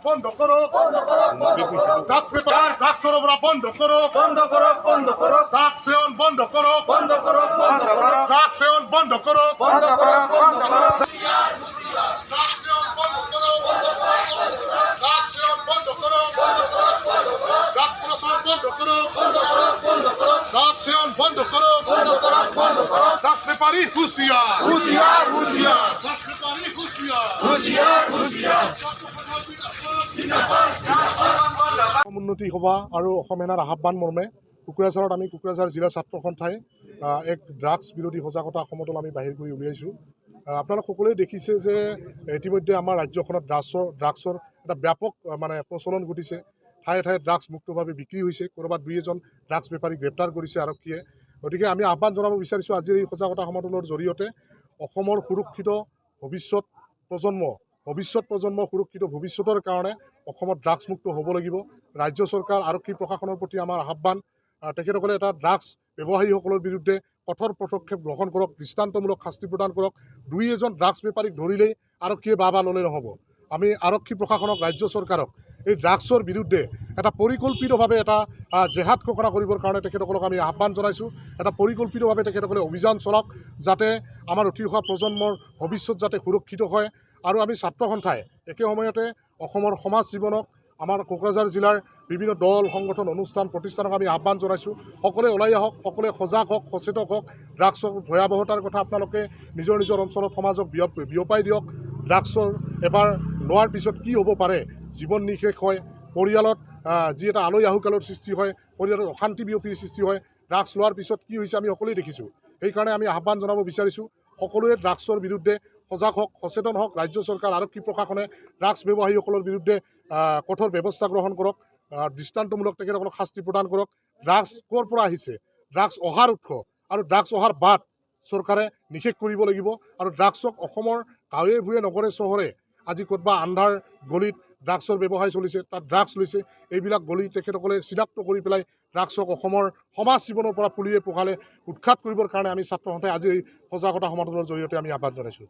বন্ধ করো drugs paper drugs সরবরাহ বন্ধ করো ড্রাগস সেবন বন্ধ করো ড্রাগস সেবন বন্ধ করো বন্ধ করো ড্রাগস পেপারি হুঁশিয়ার ড্রাগস পেপারি হুঁশিয়ার উন্নতি সভা আৰু অসম সেনাৰ আহ্বান মৰ্মে কোকৰাঝাৰত আমি কোকৰাঝাৰ জিলা ছাত্ৰ সন্থাই এক ড্ৰাগছ বিৰোধী সজাগতা সমদল আমি বাহিৰ কৰি উলিয়াইছোঁ। আপোনালোক সকলোৱে দেখিছে যে ইতিমধ্যে আমাৰ ৰাজ্যখনত ড্ৰাগছৰ এটা ব্যাপক প্ৰচলন ঘটিছে। ঠায়ে ঠায়ে ড্ৰাগছ মুক্তভাৱে বিক্ৰী হৈছে, ক'ৰবাত দুই এজন ড্ৰাগছ বেপাৰীক গ্ৰেপ্তাৰ কৰিছে আৰক্ষীয়ে। গতিকে আমি আহ্বান জনাব বিচাৰিছোঁ আজিৰ এই সজাগতা সমদলৰ জৰিয়তে অসমৰ সুৰক্ষিত ভৱিষ্যত প্ৰজন্ম সুৰক্ষিত ভৱিষ্যতৰ কাৰণে অসমত ড্ৰাগছ মুক্ত হ'ব লাগিব। ৰাজ্য চৰকাৰ আৰক্ষী প্ৰশাসনৰ প্ৰতি আমাৰ আহ্বান, তেখেতসকলে এটা ড্ৰাগছ ব্যৱসায়ীসকলৰ বিৰুদ্ধে কঠোৰ পদক্ষেপ গ্ৰহণ কৰক, দৃষ্টান্তমূলক শাস্তি প্ৰদান কৰক। দুই এজন ড্ৰাগছ বেপাৰীক ধৰিলেই আৰক্ষীয়ে বাহ ল'লে নহ'ব। আমি আৰক্ষী প্ৰশাসনক, ৰাজ্য চৰকাৰক এই ড্ৰাগছৰ বিৰুদ্ধে এটা পৰিকল্পিতভাৱে এটা জেহাদ ঘোষণা কৰিবৰ কাৰণে তেখেতসকলক আমি আহ্বান জনাইছোঁ। এটা পৰিকল্পিতভাৱে তেখেতসকলে অভিযান চলাওক, যাতে আমাৰ উঠি অহা প্ৰজন্মৰ ভৱিষ্যত যাতে সুৰক্ষিত হয়। আৰু আমি ছাত্ৰ সন্থাই একে সময়তে অসমৰ সমাজ জীৱনক, আমাৰ কোকৰাঝাৰ জিলাৰ বিভিন্ন দল সংগঠন অনুষ্ঠান প্ৰতিষ্ঠানক আমি আহ্বান জনাইছোঁ, সকলোৱে ওলাই আহক, সকলোৱে সজাগ হওক, সচেতন হওক। ড্ৰাগছৰ ভয়াৱহতাৰ কথা আপোনালোকে নিজৰ নিজৰ অঞ্চলত সমাজক বিয়পাই দিয়ক। ড্ৰাগছৰ এবাৰ লোৱাৰ পিছত কি হ'ব পাৰে, জীৱন নিশেষ হয়, পৰিয়ালত যি এটা আলহী আহুকালৰ সৃষ্টি হয়, পৰিয়ালত অশান্তি বিয়পিৰ সৃষ্টি হয়। ড্ৰাগছ লোৱাৰ পিছত কি হৈছে আমি সকলোৱে দেখিছোঁ। সেইকাৰণে আমি আহ্বান জনাব বিচাৰিছোঁ, সকলোৱে ড্ৰাগছৰ বিৰুদ্ধে সজাগ হওক, সচেতন হওক। ৰাজ্য চৰকাৰ, আৰক্ষী প্ৰশাসনে ড্ৰাগছ ব্যৱসায়ীসকলৰ বিৰুদ্ধে কঠোৰ ব্যৱস্থা গ্ৰহণ কৰক, দৃষ্টান্তমূলক তেখেতসকলক শাস্তি প্ৰদান কৰক। ড্ৰাগছ ক'ৰ পৰা আহিছে, ড্ৰাগছ অহাৰ উৎস আৰু ড্ৰাগছ অহাৰ বাট চৰকাৰে নিষেধ কৰিব লাগিব। আৰু ড্ৰাগছক অসমৰ গাঁৱে ভূঞে নগৰে চহৰে আজি ক'তবা আন্ধাৰ গলিত ড্ৰাগছৰ ব্যৱসায় চলিছে, তাত ড্ৰাগছ লৈছে, এইবিলাক গলি তেখেতসকলে চিনাক্ত কৰি পেলাই ড্ৰাগছক অসমৰ সমাজ জীৱনৰ পৰা পুলিয়ে পোখালে উৎখাত কৰিবৰ কাৰণে আমি ছাত্ৰ সন্থাই আজি এই সজাগতা সমাদলৰ জৰিয়তে আমি আহ্বান জনাইছোঁ।